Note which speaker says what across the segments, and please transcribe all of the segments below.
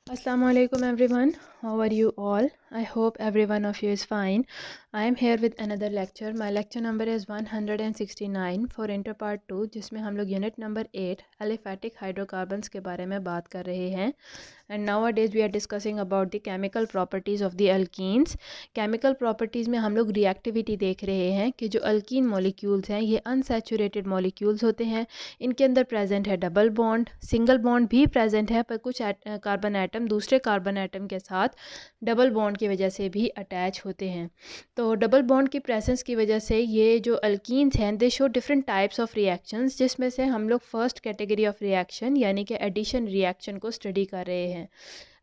Speaker 1: Assalamu alaikum everyone. How are you all? I hope every one of you is fine. I am here with another lecture. My lecture number is 169 for Inter Part 2 जिसमें हम लोग unit number 8 aliphatic hydrocarbons के बारे में बात कर रहे हैं. And nowadays we are discussing about the chemical properties of the alkenes. Chemical properties में हम लोग reactivity देख रहे हैं कि जो alkene molecules हैं ये unsaturated molecules होते हैं. इनके अंदर प्रेजेंट है डबल बॉन्ड, सिंगल बॉन्ड भी प्रेजेंट है, पर कुछ कार्बन एटम दूसरे कार्बन एटम के साथ डबल बॉन्ड की वजह से भी अटैच होते हैं. तो डबल बॉन्ड की प्रेजेंस की वजह से ये जो अल्कीन्स हैं दे show different types of reactions, जिसमें से हम लोग फर्स्ट कैटेगरी ऑफ रिएक्शन यानी कि एडिशन रिएक्शन को स्टडी कर रहे हैं.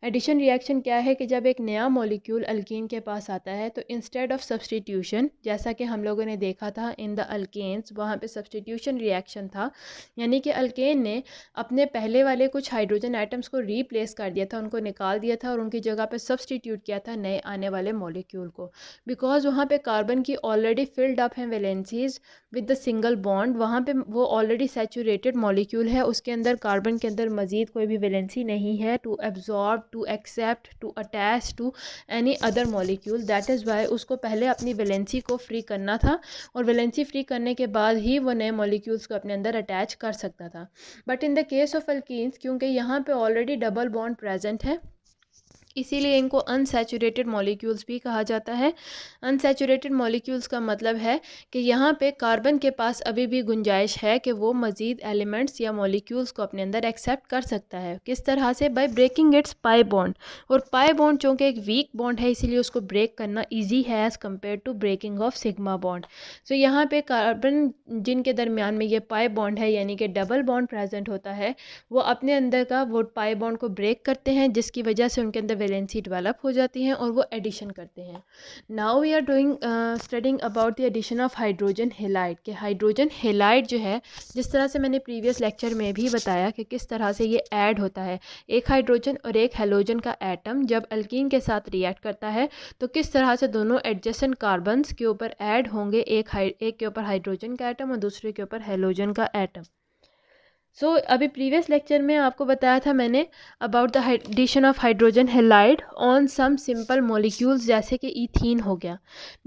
Speaker 1: एडिशन रिएक्शन क्या है कि जब एक नया मॉलिक्यूल अल्कीन के पास आता है तो इंस्टेड ऑफ सब्सटीट्यूशन, जैसा कि हम लोगों ने देखा था इन द अल्केन्स, वहाँ पे सब्सटीट्यूशन रिएक्शन था, यानी कि अल्केन ने अपने पहले वाले कुछ हाइड्रोजन एटम्स को रीप्लेस कर दिया था, उनको निकाल दिया था और उनकी जगह पे सब्सटीट्यूट किया था नए आने वाले मॉलिक्यूल को. बिकॉज वहाँ पे कार्बन की ऑलरेडी फिल्ड अप हैं valencies with the single bond, वहाँ पे वो ऑलरेडी सैचुरेटेड मॉलिक्यूल है, उसके अंदर कार्बन के अंदर मज़ीद कोई भी वैलेंसी नहीं है to absorb, to accept, to attach to any other molecule. That is why उसको पहले अपनी वैलेंसी को फ्री करना था और वैलेंसी फ्री करने के बाद ही वो नए मॉलिक्यूल्स को अपने अंदर अटैच कर सकता था. But in the case of alkenes, क्योंकि यहाँ पे ऑलरेडी डबल बॉन्ड प्रेजेंट है, इसीलिए इनको अनसैचुरेटेड मॉलिक्यूल्स भी कहा जाता है. अनसैचुरेटेड मॉलिक्यूल्स का मतलब है कि यहाँ पे कार्बन के पास अभी भी गुंजाइश है कि वो मज़ीद एलिमेंट्स या मॉलिक्यूल्स को अपने अंदर एक्सेप्ट कर सकता है. किस तरह से? By breaking its pi bond. और पाई बॉन्ड चूँकि एक वीक बॉन्ड है इसीलिए उसको ब्रेक करना ईजी है as compare to breaking of sigma bond. So यहाँ पे कार्बन जिनके दरमियान में ये पाई बॉन्ड है यानी कि डबल बॉन्ड प्रेजेंट होता है, वो अपने अंदर का वो पाई बॉन्ड को ब्रेक करते हैं, जिसकी वजह से उनके अंदर वैलेंसी डेवलप हो जाती हैं और वो एडिशन करते हैं. Now we are doing studying about the addition of hydrogen halide. के हाइड्रोजन हेलाइड जो है, जिस तरह से मैंने प्रीवियस लेक्चर में भी बताया कि किस तरह से ये ऐड होता है, एक हाइड्रोजन और एक हेलोजन का एटम जब अल्कीन के साथ रिएक्ट करता है तो किस तरह से दोनों एडजेसेंट कार्बन्स के ऊपर ऐड होंगे, एक के ऊपर हाइड्रोजन का एटम और दूसरे के ऊपर हेलोजन का एटम. अभी प्रीवियस लेक्चर में आपको बताया था मैंने about the addition of hydrogen halide on some simple molecules जैसे कि ईथीन हो गया.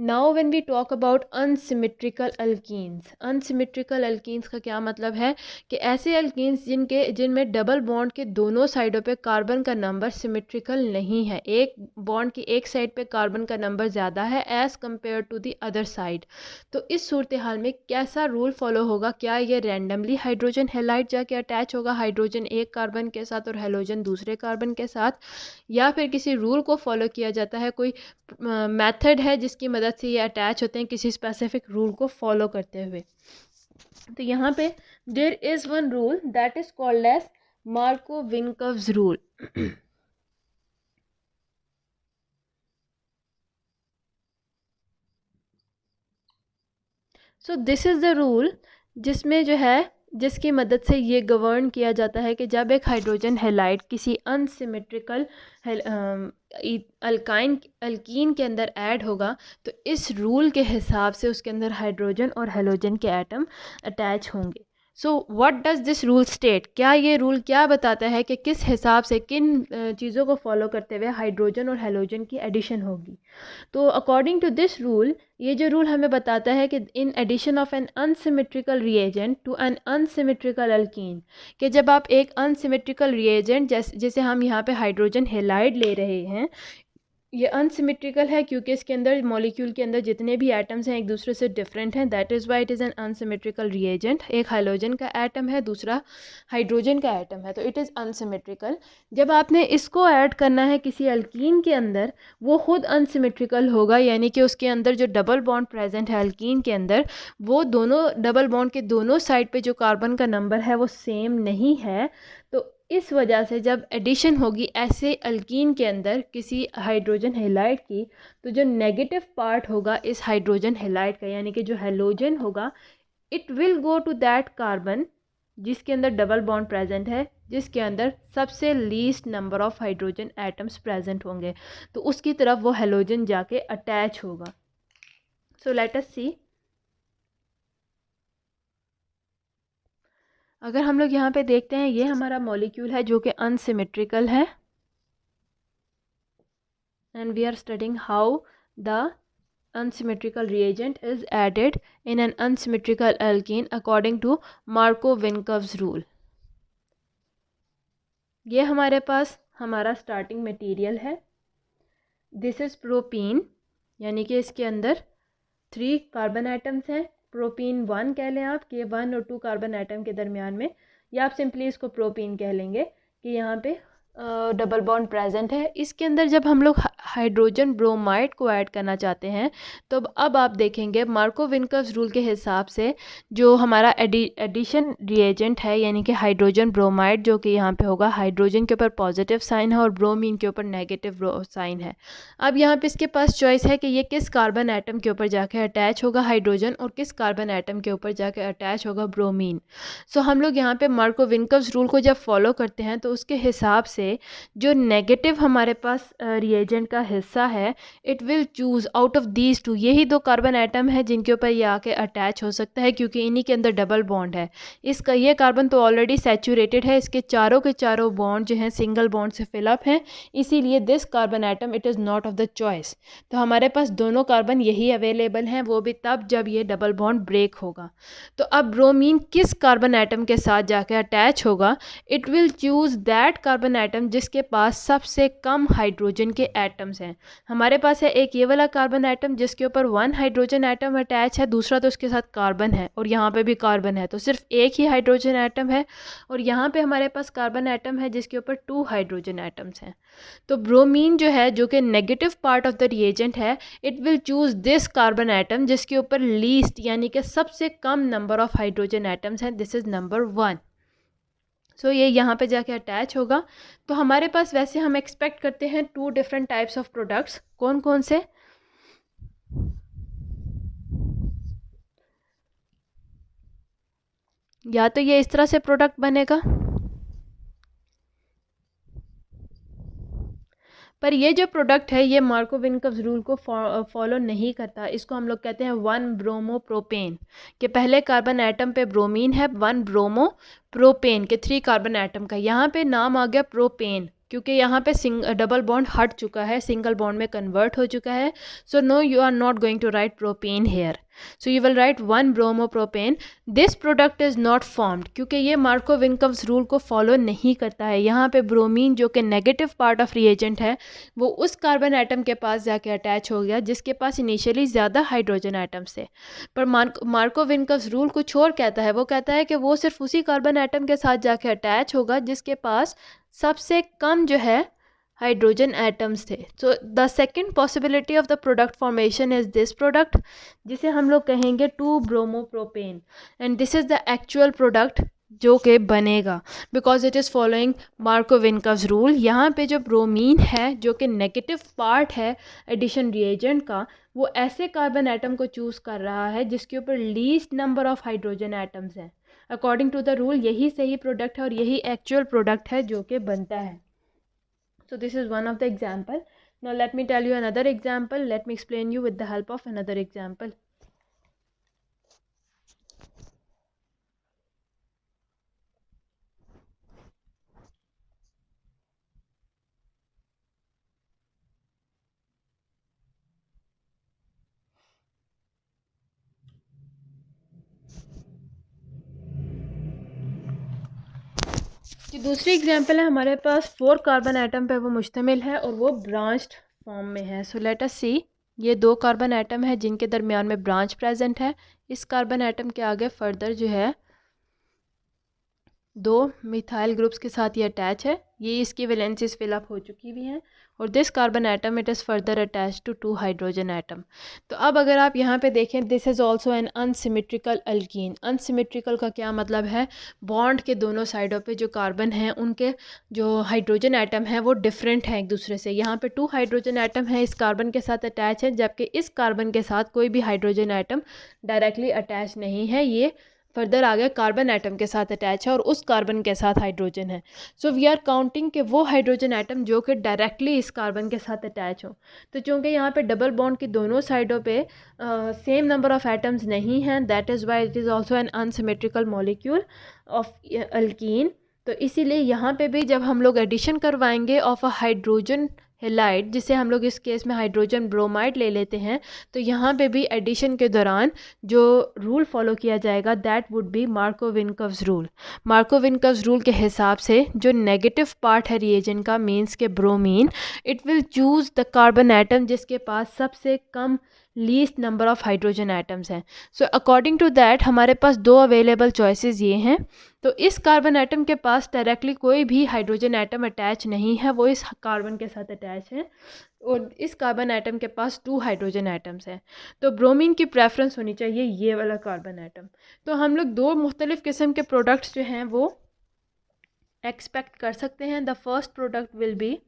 Speaker 1: Now when we talk about unsymmetrical alkenes. Unsymmetrical alkenes का क्या मतलब है कि ऐसे अल्कीन्स जिनमें डबल बॉन्ड के दोनों साइडों पे कार्बन का नंबर सिमेट्रिकल नहीं है, एक बॉन्ड की एक साइड पे कार्बन का नंबर ज़्यादा है as compare to the other side. तो इस सूरत हाल में कैसा रूल फॉलो होगा? क्या ये रैंडमली हाइड्रोजन हेलाइड जाके अटैच होगा हाइड्रोजन एक कार्बन के साथ और हेलोजन दूसरे कार्बन के साथ, या फिर किसी रूल को फॉलो किया जाता है, कोई मेथड है जिसकी मदद से ये अटैच होते हैं किसी स्पेसिफिक रूल को फॉलो करते हुए? तो यहाँ पे there is one rule that is called as Markovnikov's rule. So this is the rule जिसमें जो है, जिसकी मदद से ये गवर्न किया जाता है कि जब एक हाइड्रोजन हेलाइड किसी अनसिमेट्रिकल अल्कीन के अंदर ऐड होगा तो इस रूल के हिसाब से उसके अंदर हाइड्रोजन और हेलोजन के एटम अटैच होंगे. So what does this rule state? क्या ये रूल क्या बताता है कि किस हिसाब से किन चीज़ों को फॉलो करते हुए हाइड्रोजन और हेलोजन की एडिशन होगी? तो अकॉर्डिंग टू दिस रूल, ये जो रूल हमें बताता है कि in addition of an unsymmetrical reagent to an unsymmetrical alkene, कि जब आप एक अनसिमेट्रिकल रिएजेंट जैसे हम यहाँ पे हाइड्रोजन हेलाइड ले रहे हैं, ये अनसिमेट्रिकल है क्योंकि इसके अंदर मॉलिक्यूल के अंदर जितने भी एटम्स हैं एक दूसरे से डिफरेंट हैं. That is why it is an unsymmetrical reagent. एक हाइड्रोजन का एटम है, दूसरा हाइड्रोजन का एटम है, तो इट इज़ अनसिमेट्रिकल. जब आपने इसको ऐड करना है किसी अल्कीन के अंदर, वो खुद अनसिमेट्रिकल होगा, यानी कि उसके अंदर जो डबल बॉन्ड प्रेजेंट है अल्कीन के अंदर, वो दोनों डबल बॉन्ड के दोनों साइड पे जो कार्बन का नंबर है वो सेम नहीं है. तो इस वजह से जब एडिशन होगी ऐसे अल्कीन के अंदर किसी हाइड्रोजन हेलाइड की, तो जो नेगेटिव पार्ट होगा इस हाइड्रोजन हेलाइड का, यानी कि जो हेलोजन होगा, it will go to that carbon जिसके अंदर डबल बॉन्ड प्रेजेंट है, जिसके अंदर सबसे least number of hydrogen atoms present होंगे, तो उसकी तरफ वो हेलोजन जाके अटैच होगा. So let us see. अगर हम लोग यहाँ पे देखते हैं, ये हमारा मॉलिक्यूल है जो कि अनसिमेट्रिकल है. and we are studying how the unsymmetrical reagent is added in an unsymmetrical alkene according to Markov-Vinkov's rule. ये हमारे पास हमारा स्टार्टिंग मटेरियल है. दिस इज़ प्रोपीन, यानी कि इसके अंदर 3 कार्बन एटम्स हैं. प्रोपीन 1 कह लें आप कि 1 और 2 कार्बन एटम के दरमियान में, या आप सिंपली इसको प्रोपीन कह लेंगे कि यहाँ पे डबल बॉन्ड प्रेजेंट है. इसके अंदर जब हम लोग हाइड्रोजन ब्रोमाइड को ऐड करना चाहते हैं तो अब आप देखेंगे मार्कोव-विनकर्स रूल के हिसाब से जो हमारा एडिशन रिएजेंट है, यानी कि हाइड्रोजन ब्रोमाइड, जो कि यहाँ पे होगा हाइड्रोजन के ऊपर पॉजिटिव साइन है और ब्रोमीन के ऊपर नेगेटिव साइन है. अब यहाँ पे इसके पास चॉइस है कि ये किस कार्बन एटम के ऊपर जाके अटैच होगा हाइड्रोजन और किस कार्बन एटम के ऊपर जाके अटैच होगा ब्रोमीन. सो हम लोग यहाँ पे मार्कोव-विनकर्स रूल को जब फॉलो करते हैं तो उसके हिसाब से जो नेगेटिव हमारे पास रिएजेंट का हिस्सा है, it will choose out of these two. यही 2 कार्बन एटम है जिनके ऊपर ये आके अटैच हो सकता है, क्योंकि इन्हीं के अंदर डबल बॉन्ड है. इसका ये कार्बन तो ऑलरेडी सैचुरेटेड है, इसके चारों के चारों बॉन्ड जो हैं सिंगल बॉन्ड से फिलअप हैं, इसीलिए this carbon atom it is not of the choice. तो हमारे पास दोनों कार्बन यही अवेलेबल हैं, वो भी तब जब ये डबल बॉन्ड ब्रेक होगा. तो अब ब्रोमीन किस कार्बन एटम के साथ जाके अटैच होगा? It will choose that carbon atom जिसके पास सबसे कम हाइड्रोजन के एटम्स हैं. हमारे पास है एक ये वाला कार्बन एटम जिसके ऊपर 1 हाइड्रोजन एटम अटैच है, दूसरा तो उसके साथ कार्बन है और यहाँ पे भी कार्बन है, तो सिर्फ एक ही हाइड्रोजन एटम है. और यहाँ पे हमारे पास कार्बन एटम है जिसके ऊपर 2 हाइड्रोजन एटम्स हैं. तो ब्रोमीन जो है, जो कि negative part of the reagent है, it will choose this carbon atom जिसके ऊपर लीस्ट, यानी कि सबसे कम नंबर ऑफ हाइड्रोजन एटम्स हैं. This is number 1. सो ये यहाँ पे जाके अटैच होगा. तो हमारे पास वैसे हम एक्सपेक्ट करते हैं 2 डिफरेंट टाइप्स ऑफ प्रोडक्ट्स. कौन कौन से? या तो ये इस तरह से प्रोडक्ट बनेगा, पर ये जो प्रोडक्ट है ये मार्कोव-विनकर्स रूल को फॉलो नहीं करता. इसको हम लोग कहते हैं 1 ब्रोमो प्रोपेन, कि पहले कार्बन एटम पे ब्रोमीन है, 1 ब्रोमो प्रोपेन के 3 कार्बन एटम का. यहाँ पे नाम आ गया प्रोपेन क्योंकि यहाँ पे डबल बॉन्ड हट चुका है, सिंगल बॉन्ड में कन्वर्ट हो चुका है. So no, you are not going to write propane here. So you will write 1 bromo propane. This product is not formed क्योंकि ये मार्कोव-विनकर्स रूल को फॉलो नहीं करता है. यहाँ पे ब्रोमीन जो कि नेगेटिव पार्ट ऑफ रिएजेंट है, वो उस कार्बन एटम के पास जाके अटैच हो गया जिसके पास इनिशियली ज़्यादा हाइड्रोजन एटम्स थे. पर मार्कोव-विनकर्स रूल कुछ और कहता है. वो कहता है कि वो सिर्फ उसी कार्बन एटम के साथ जाके अटैच होगा जिसके पास सबसे कम जो है हाइड्रोजन एटम्स थे. So the second possibility of the product formation is this product, जिसे हम लोग कहेंगे 2 bromo propane. And this is the actual product जो कि बनेगा because it is following Markovnikov's rule. यहाँ पे जो ब्रोमीन है, जो कि नेगेटिव पार्ट है एडिशन रिएजेंट का, वो ऐसे कार्बन एटम को चूज़ कर रहा है जिसके ऊपर least number of hydrogen atoms हैं. अकॉर्डिंग टू द रूल यही सही प्रोडक्ट है और यही एक्चुअल प्रोडक्ट है जो कि बनता है. So this is one of the example. Now let me tell you another example. Let me explain you with the help of another example. जो दूसरी एग्जांपल है हमारे पास 4 कार्बन एटम पे वो मुश्तमिल है और वो ब्रांच्ड फॉर्म में है. सो लेट अस सी. ये 2 कार्बन एटम है जिनके दरमियान में ब्रांच प्रेजेंट है. इस कार्बन एटम के आगे फर्दर जो है 2 मिथाइल ग्रुप्स के साथ ये अटैच है. ये इसकी वैलेंसीज फिलअप हो चुकी हुई हैं और this carbon atom it is further attach to 2 hydrogen atom. तो अब अगर आप यहाँ पे देखें, this is also an unsymmetrical alkene. Unsymmetrical का क्या मतलब है? बॉन्ड के दोनों साइडों पे जो कार्बन हैं उनके जो हाइड्रोजन एटम हैं वो डिफरेंट हैं एक दूसरे से. यहाँ पे 2 हाइड्रोजन एटम है इस कार्बन के साथ अटैच है, जबकि इस कार्बन के साथ कोई भी हाइड्रोजन एटम डायरेक्टली अटैच नहीं है. ये फर्दर आगे कार्बन एटम के साथ अटैच है और उस कार्बन के साथ हाइड्रोजन है. सो वी आर काउंटिंग कि वो हाइड्रोजन एटम जो कि डायरेक्टली इस कार्बन के साथ अटैच हो. तो चूँकि यहाँ पे डबल बॉन्ड की दोनों साइडों पे सेम नंबर ऑफ एटम्स नहीं हैं, that is why it is also an unsymmetrical molecule of alkyne. तो इसीलिए यहाँ पे भी जब हम लोग एडिशन करवाएंगे ऑफ अ हाइड्रोजन हेलाइड, जिसे हम लोग इस केस में हाइड्रोजन ब्रोमाइड ले लेते हैं, तो यहाँ पे भी एडिशन के दौरान जो रूल फॉलो किया जाएगा that would be Markovnikov's rule. Markovnikov's rule के हिसाब से जो नेगेटिव पार्ट है रिएजेंट का, मीन्स के bromine, it will choose the carbon atom जिसके पास सबसे कम least number of hydrogen atoms हैं। सो अकॉर्डिंग टू दैट हमारे पास दो अवेलेबल चॉइसेस ये हैं। तो इस कार्बन एटम के पास डायरेक्टली कोई भी हाइड्रोजन एटम अटैच नहीं है, वो इस कार्बन के साथ अटैच है, और इस कार्बन एटम के पास 2 हाइड्रोजन एटम्स हैं। तो ब्रोमीन की प्रेफरेंस होनी चाहिए ये वाला कार्बन एटम। तो हम लोग दो मुख्तलिफ किस्म के प्रोडक्ट्स जो हैं वो एक्सपेक्ट कर सकते हैं। The first product will be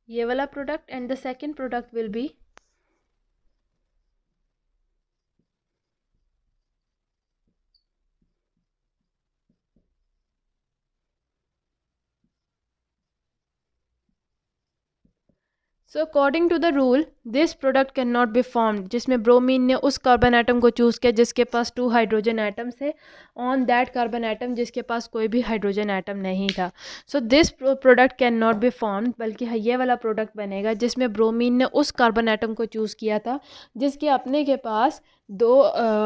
Speaker 1: ये वाला product, and the second product will be so according to the rule this product can not be formed, जिसमें ब्रोमीन ने उस कार्बन एटम को चूज़ किया जिसके पास 2 हाइड्रोजन एटम्स थे ऑन दैट कार्बन एटम जिसके पास कोई भी हाइड्रोजन एटम नहीं था। So this product can not be formed, बल्कि ये वाला प्रोडक्ट बनेगा जिसमें ब्रोमीन ने उस कार्बन एटम को चूज़ किया था जिसके अपने के पास 2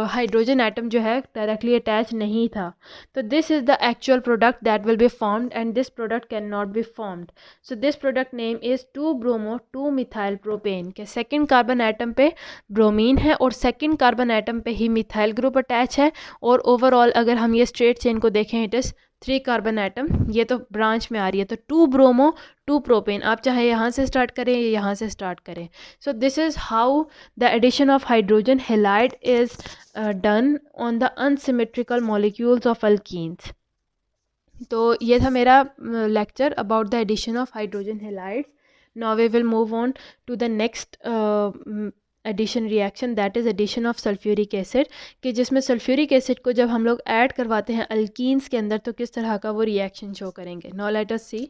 Speaker 1: हाइड्रोजन एटम जो है डायरेक्टली अटैच नहीं था। तो this is the actual product that will be formed, and this product can not be formed. So this product name is two bromo two methyl propane, के सेकंड कार्बन एटम पे bromine है और second carbon atom पे ही methyl group attach है, और overall अगर हम ये स्ट्रेट चेन को देखें इट इज़ 3 कार्बन एटम, ये तो ब्रांच में आ रही है। तो 2-ब्रोमो 2-प्रोपेन, आप चाहे यहाँ से स्टार्ट करें या यहाँ से स्टार्ट करें। So this is how the addition of hydrogen halide is done on the unsymmetrical molecules of alkenes. तो ये था मेरा lecture about the addition of hydrogen halides. Now we will move on to the next addition reaction, that is addition of sulphuric acid, कि जिसमें sulphuric acid को जब हम लोग ऐड करवाते हैं अल्कीन्स के अंदर तो किस तरह का वो रिएक्शन शो करेंगे। Now let us see.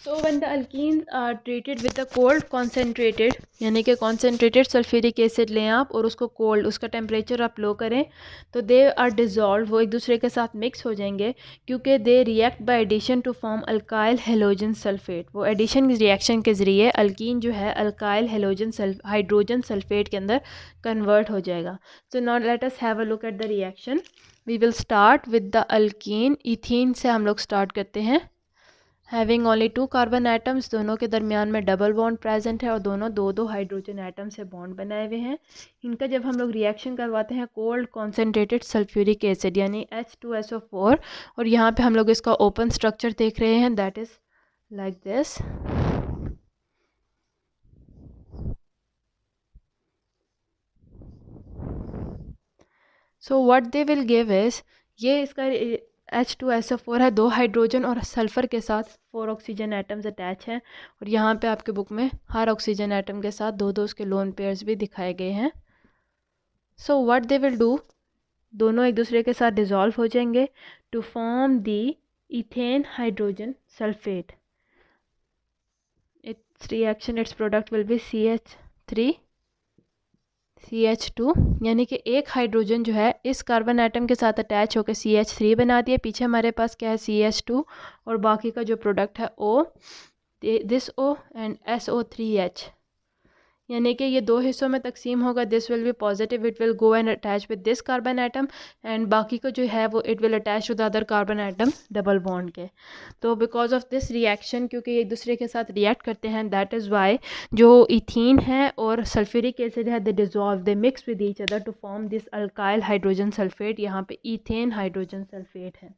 Speaker 1: So when the alkenes are treated with a cold concentrated, यानी कि concentrated sulfuric acid लें आप और उसको cold, उसका temperature आप लो करें, तो they are dissolved, वो एक दूसरे के साथ mix हो जाएंगे क्योंकि they react by addition to form alkyl halogen sulfate। वो addition reaction के ज़रिए alkene जो है alkyl hydrogen sulfate के अंदर convert हो जाएगा। So now let us have a look at the reaction. We will start with the alkene, ethene से हम लोग start करते हैं। हैविंग ओनली 2 कार्बन एटम्स, दोनों के दरमियान में डबल बॉन्ड प्रेजेंट है और दोनों 2-2 हाइड्रोजन एटम से बॉन्ड बनाए हुए हैं। इनका जब हम लोग रिएक्शन करवाते हैं कोल्ड कॉन्सेंट्रेटेड सल्फ्यूरिक एसिड यानी H2SO4, और यहाँ पे हम लोग इसका ओपन स्ट्रक्चर देख रहे हैं, that is like this. So what they will give is, ये इसका H2SO4 है, 2 हाइड्रोजन और सल्फ़र के साथ 4 ऑक्सीजन एटम्स अटैच हैं, और यहाँ पे आपके बुक में हर ऑक्सीजन एटम के साथ 2-2 उसके लोन पेयर्स भी दिखाए गए हैं। So what they will do, दोनों एक दूसरे के साथ डिज़ोल्व हो जाएंगे to form the ethane hydrogen sulphate. Its reaction, its product will be CH3 CH2, यानी कि एक हाइड्रोजन जो है इस कार्बन एटम के साथ अटैच होकर CH3 बना दिया। पीछे हमारे पास क्या है CH2, और बाकी का जो प्रोडक्ट है O, this O and SO3H, यानी कि ये 2 हिस्सों में तकसीम होगा। This will be positive, it will go and attach with this carbon atom, and बाकी को जो है वो it will attach to the other carbon atom double bond के। तो बिकॉज ऑफ दिस रिएक्शन, क्योंकि एक दूसरे के साथ रिएक्ट करते हैं, दैट इज़ वाई जो इथीन है और सल्फ्यूरिक एसिड है they dissolve, they mix with each other to form this alkyl hydrogen sulphate. यहाँ पे इथेन हाइड्रोजन सल्फेट है।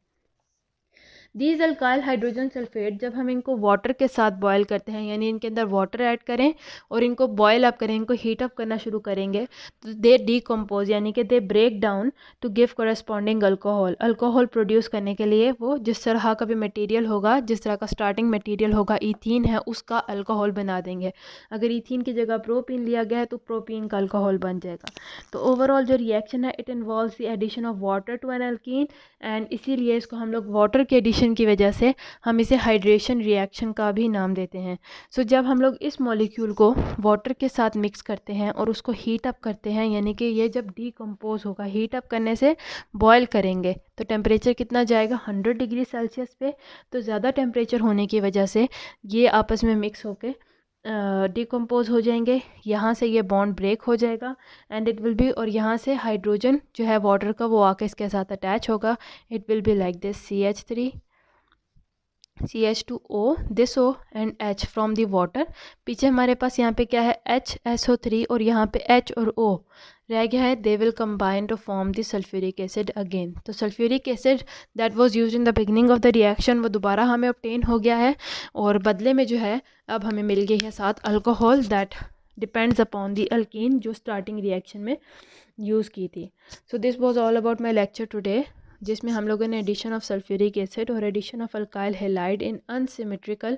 Speaker 1: दीज अल्काइल हाइड्रोजन सल्फेट जब हम इनको वाटर के साथ बॉयल करते हैं, यानी इनके अंदर वाटर ऐड करें और इनको बॉयल अप करें, इनको हीट अप करना शुरू करेंगे, तो दे डीकम्पोज यानी कि they break down to give corresponding alcohol. Alcohol produce करने के लिए वो जिस तरह का भी मटेरियल होगा, जिस तरह का स्टार्टिंग मटेरियल होगा, ईथीन है, उसका अल्कोहल बना देंगे। अगर ईथीन की जगह प्रोपीन लिया गया है तो प्रोपीन का अल्कोहल बन जाएगा। तो ओवरऑल जो रिएक्शन है it involves the addition of water to an alkene, and इसीलिए इसको हम लोग वाटर के एडिशन की वजह से हम इसे हाइड्रेशन रिएक्शन का भी नाम देते हैं। सो जब हम लोग इस मॉलिक्यूल को वाटर के साथ मिक्स करते हैं और उसको हीट अप करते हैं, यानी कि ये जब डीकम्पोज होगा, हीट अप करने से बॉयल करेंगे, तो टेम्परेचर कितना जाएगा 100 डिग्री सेल्सियस पे। तो ज़्यादा टेम्परेचर होने की वजह से ये आपस में मिक्स होके डिकम्पोज हो जाएंगे, यहाँ से ये बॉन्ड ब्रेक हो जाएगा एंड इट विल बी, और यहाँ से हाइड्रोजन जो है वाटर का वो आके इसके साथ अटैच होगा। It will be like this CH3 CH2O, this O and H from the water. पीछे हमारे पास यहाँ पे क्या है HSO3 और यहाँ पे H और O रह गया है। They will combine to form the sulphuric acid again. तो sulphuric acid that was used in the beginning of the reaction वो दोबारा हमें ऑब्टेन हो गया है, और बदले में जो है अब हमें मिल गई है साथ alcohol that depends upon the alkene जो स्टार्टिंग रिएक्शन में यूज़ की थी। So this was all about my lecture today, जिसमें हम लोगों ने एडिशन ऑफ सल्फ्यूरिक एसिड और addition of alkyl halide in unsymmetrical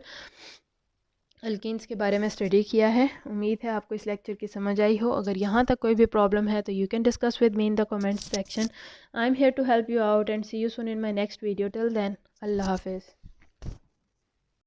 Speaker 1: alkenes के बारे में स्टडी किया है। उम्मीद है आपको इस लेक्चर की समझ आई हो। अगर यहाँ तक कोई भी प्रॉब्लम है तो you can discuss with me in the comment section. I am here to help you out and see you soon in my next video. Till then, अल्लाह हाफिज़।